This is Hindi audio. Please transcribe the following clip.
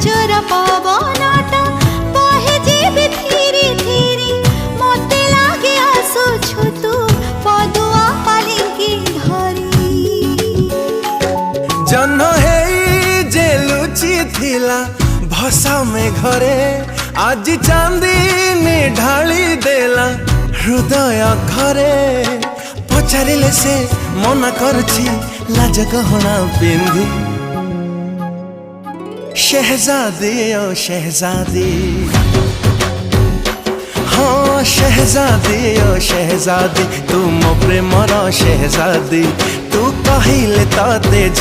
चरा पवनटा बहे जीवी धीरे धीरे मते लागे आसुछु तू पदुआ पालिंकी धरी जन्म हे जे लुचि थिला भसा में घरे आज चांदनी ढाली देला हृदय घरे पचारिले से मना करछि लाज गहना पिंधी शहजादी ओ शहजादी हाँ शहजादी ओ शहजादी तू मो प्रेमर शहजादी तू कहिले ताते